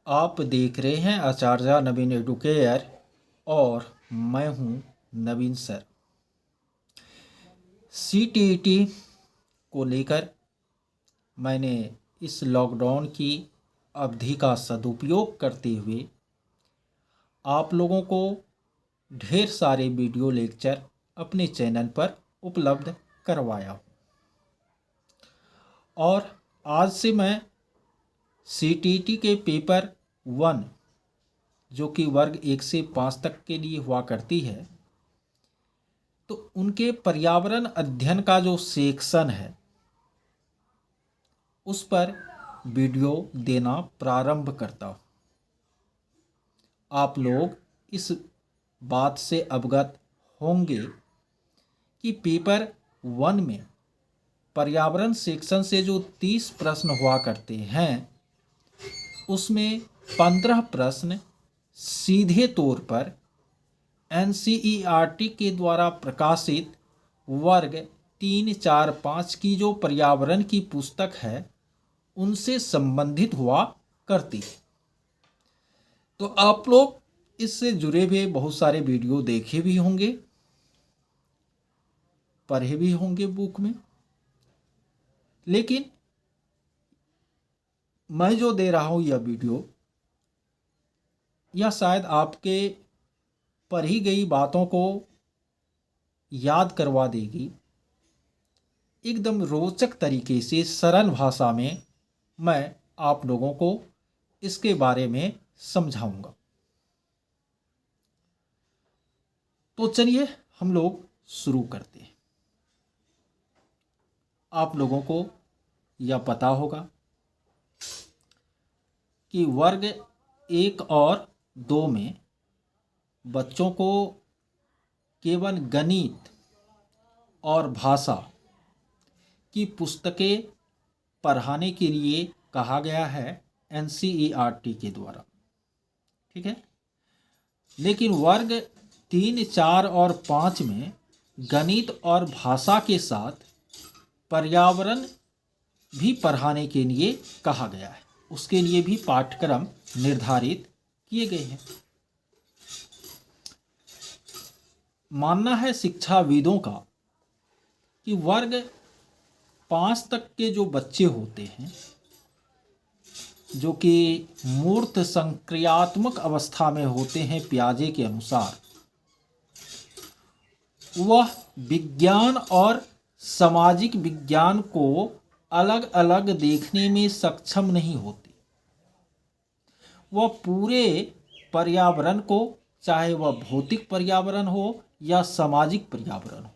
आप देख रहे हैं आचार्य नवीन एडुकेयर और मैं हूं नवीन सर। सीटीईटी को लेकर मैंने इस लॉकडाउन की अवधि का सदुपयोग करते हुए आप लोगों को ढेर सारे वीडियो लेक्चर अपने चैनल पर उपलब्ध करवाया हूं। और आज से मैं सीटीईटी के पेपर 1 जो कि वर्ग 1 से 5 तक के लिए हुआ करती है, तो उनके पर्यावरण अध्ययन का जो सेक्शन है उस पर वीडियो देना प्रारंभ करता हूँ। आप लोग इस बात से अवगत होंगे कि पेपर 1 में पर्यावरण सेक्शन से जो 30 प्रश्न हुआ करते हैं उसमें 15 प्रश्न सीधे तौर पर एनसीईआरटी के द्वारा प्रकाशित वर्ग 3, 4, 5 की जो पर्यावरण की पुस्तक है उनसे संबंधित हुआ करती है। तो आप लोग इससे जुड़े हुए बहुत सारे वीडियो देखे भी होंगे, पढ़े भी होंगे बुक में, लेकिन मैं जो दे रहा हूँ यह वीडियो यह शायद आपके पढ़ी गई बातों को याद करवा देगी। एकदम रोचक तरीके से सरल भाषा में मैं आप लोगों को इसके बारे में समझाऊंगा। तो चलिए हम लोग शुरू करते हैं। आप लोगों को यह पता होगा कि वर्ग 1 और 2 में बच्चों को केवल गणित और भाषा की पुस्तकें पढ़ाने के लिए कहा गया है एनसीईआरटी के द्वारा, ठीक है। लेकिन वर्ग 3, 4 और 5 में गणित और भाषा के साथ पर्यावरण भी पढ़ाने के लिए कहा गया है। उसके लिए भी पाठ्यक्रम निर्धारित किए गए हैं। मानना है शिक्षाविदों का कि वर्ग 5 तक के जो बच्चे होते हैं जो कि मूर्त संक्रियात्मक अवस्था में होते हैं पियाजे के अनुसार, वह विज्ञान और सामाजिक विज्ञान को अलग अलग देखने में सक्षम नहीं होते। वह पूरे पर्यावरण को, चाहे वह भौतिक पर्यावरण हो या सामाजिक पर्यावरण हो,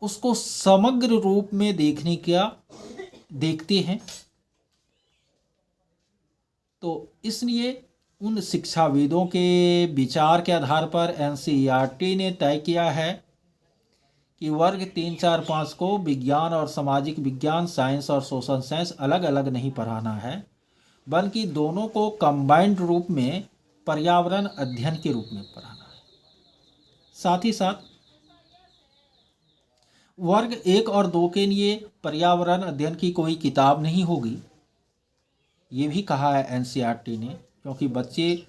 उसको समग्र रूप में देखते हैं। तो इसलिए उन शिक्षाविदों के विचार के आधार पर एनसीईआरटी ने तय किया है कि वर्ग 3, 4, 5 को विज्ञान और सामाजिक विज्ञान, साइंस और सोशल साइंस अलग अलग नहीं पढ़ाना है, बल्कि दोनों को कंबाइंड रूप में पर्यावरण अध्ययन के रूप में पढ़ाना है। साथ ही साथ वर्ग 1 और 2 के लिए पर्यावरण अध्ययन की कोई किताब नहीं होगी, ये भी कहा है एनसीईआरटी ने, क्योंकि बच्चे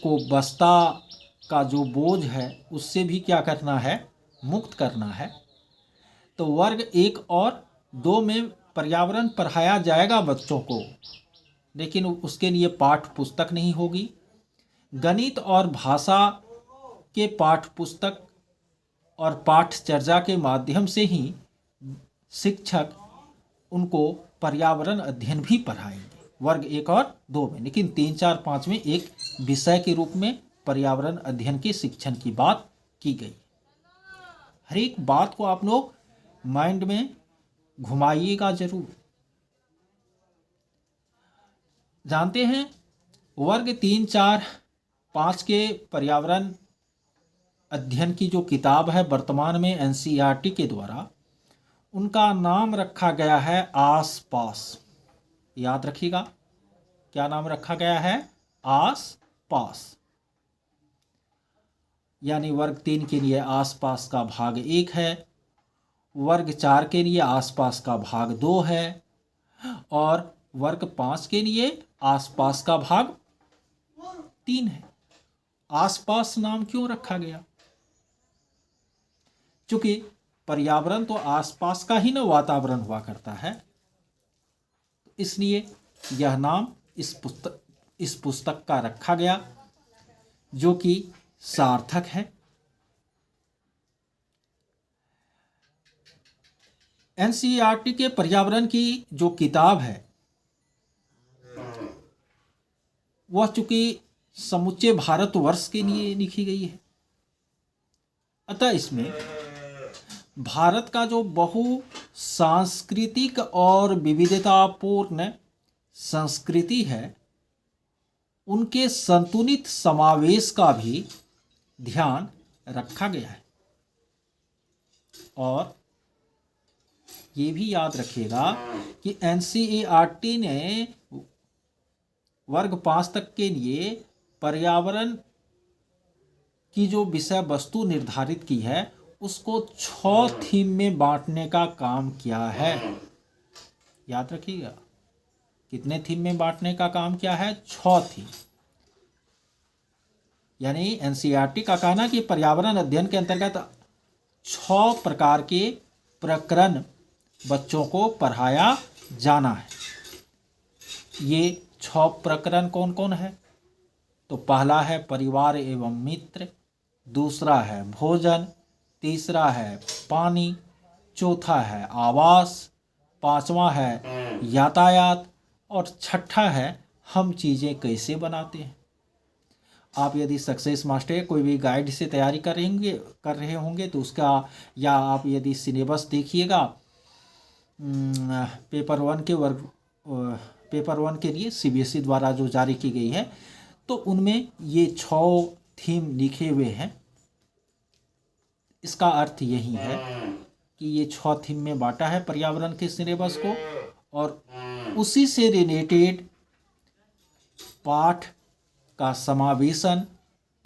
को बस्ता का जो बोझ है उससे भी क्या करना है, मुक्त करना है। तो वर्ग 1 और 2 में पर्यावरण पढ़ाया जाएगा बच्चों को, लेकिन उसके लिए पाठ्य पुस्तक नहीं होगी। गणित और भाषा के पाठ्य पुस्तक और पाठ्यचर्या के माध्यम से ही शिक्षक उनको पर्यावरण अध्ययन भी पढ़ाएंगे वर्ग 1 और 2 में। लेकिन 3, 4, 5 में एक विषय के रूप में पर्यावरण अध्ययन के शिक्षण की बात की गई। हर एक बात को आप लोग माइंड में घुमाइएगा जरूर। जानते हैं वर्ग 3, 4, 5 के पर्यावरण अध्ययन की जो किताब है वर्तमान में एनसीईआरटी के द्वारा, उनका नाम रखा गया है आस पास। याद रखिएगा, क्या नाम रखा गया है, आस पास। यानी वर्ग 3 के लिए आसपास का भाग 1 है, वर्ग 4 के लिए आसपास का भाग 2 है, और वर्ग 5 के लिए आसपास का भाग 3 है। आसपास नाम क्यों रखा गया? क्योंकि पर्यावरण तो आसपास का ही ना वातावरण हुआ करता है, इसलिए यह नाम इस पुस्तक का रखा गया, जो कि सार्थक है। एनसीईआरटी के पर्यावरण की जो किताब है वह चूंकि समूचे भारतवर्ष के लिए लिखी गई है, अतः इसमें भारत का जो बहु सांस्कृतिक और विविधतापूर्ण संस्कृति है उनके संतुलित समावेश का भी ध्यान रखा गया है। और ये भी याद रखिएगा कि एनसीईआरटी ने वर्ग 5 तक के लिए पर्यावरण की जो विषय वस्तु निर्धारित की है उसको 6 थीम में बांटने का काम किया है। याद रखिएगा, कितने थीम में बांटने का काम किया है? 6 थीम। यानी एनसीईआरटी का कहना कि पर्यावरण अध्ययन के अंतर्गत 6 प्रकार के प्रकरण बच्चों को पढ़ाया जाना है। ये 6 प्रकरण कौन कौन है? तो पहला है परिवार एवं मित्र, दूसरा है भोजन, तीसरा है पानी, चौथा है आवास, पांचवा है यातायात और छठा है हम चीज़ें कैसे बनाते हैं। आप यदि सक्सेस मास्टर कोई भी गाइड से तैयारी कर रहे होंगे तो उसका, या आप यदि सिलेबस देखिएगा पेपर 1 के लिए सीबीएसई द्वारा जो जारी की गई है, तो उनमें ये 6 थीम लिखे हुए हैं। इसका अर्थ यही है कि ये 6 थीम में बांटा है पर्यावरण के सिलेबस को, और उसी से रिलेटेड पाठ का समावेशन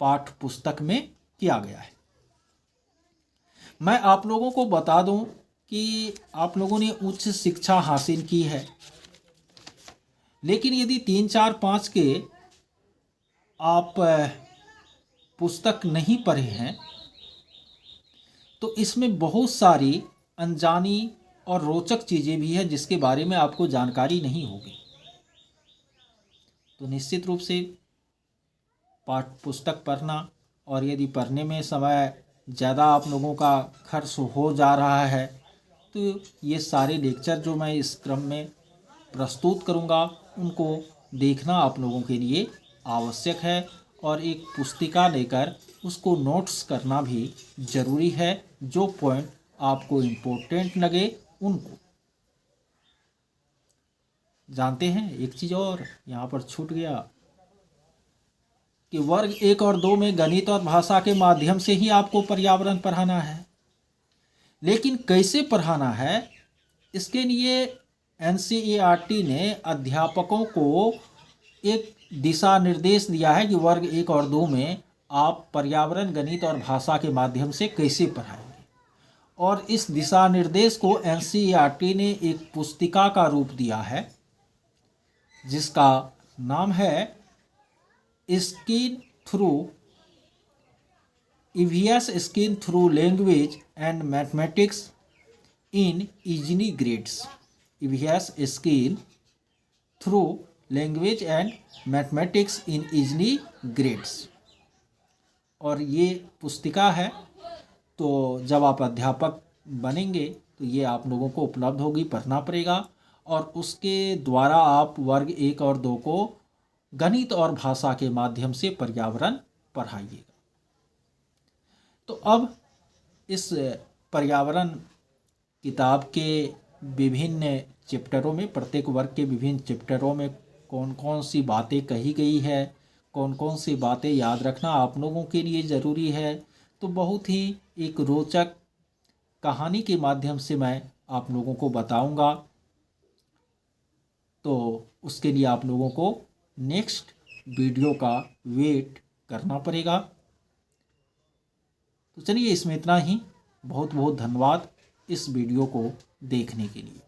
पाठ पुस्तक में किया गया है। मैं आप लोगों को बता दूं कि आप लोगों ने उच्च शिक्षा हासिल की है, लेकिन यदि 3, 4, 5 के आप पुस्तक नहीं पढ़े हैं तो इसमें बहुत सारी अनजानी और रोचक चीज़ें भी हैं जिसके बारे में आपको जानकारी नहीं होगी। तो निश्चित रूप से पाठ पुस्तक पढ़ना, और यदि पढ़ने में समय ज़्यादा आप लोगों का खर्च हो जा रहा है तो ये सारे लेक्चर जो मैं इस क्रम में प्रस्तुत करूँगा उनको देखना आप लोगों के लिए आवश्यक है, और एक पुस्तिका लेकर उसको नोट्स करना भी ज़रूरी है। जो पॉइंट आपको इम्पोर्टेंट लगे उनको। जानते हैं एक चीज़ और यहाँ पर छूट गया कि वर्ग 1 और 2 में गणित और भाषा के माध्यम से ही आपको पर्यावरण पढ़ाना है, लेकिन कैसे पढ़ाना है इसके लिए एनसीईआरटी ने अध्यापकों को एक दिशा निर्देश दिया है कि वर्ग 1 और 2 में आप पर्यावरण, गणित और भाषा के माध्यम से कैसे पढ़ाएंगे। और इस दिशा निर्देश को एनसीईआरटी ने एक पुस्तिका का रूप दिया है जिसका नाम है skill through EVS skill through language and mathematics in इजनी grades. EVS skill through language and mathematics in इजनी ग्रेड्स। और ये पुस्तिका है, तो जब आप अध्यापक बनेंगे तो ये आप लोगों को उपलब्ध होगी, पढ़ना पड़ेगा, और उसके द्वारा आप वर्ग 1 और 2 को गणित और भाषा के माध्यम से पर्यावरण पढ़ाइएगा। तो अब इस पर्यावरण किताब के विभिन्न चैप्टरों में, प्रत्येक वर्ग के विभिन्न चैप्टरों में कौन कौन सी बातें कही गई है, कौन कौन सी बातें याद रखना आप लोगों के लिए ज़रूरी है, तो बहुत ही एक रोचक कहानी के माध्यम से मैं आप लोगों को बताऊंगा। तो उसके लिए आप लोगों को नेक्स्ट वीडियो का वेट करना पड़ेगा। तो चलिए इसमें इतना ही। बहुत बहुत धन्यवाद इस वीडियो को देखने के लिए।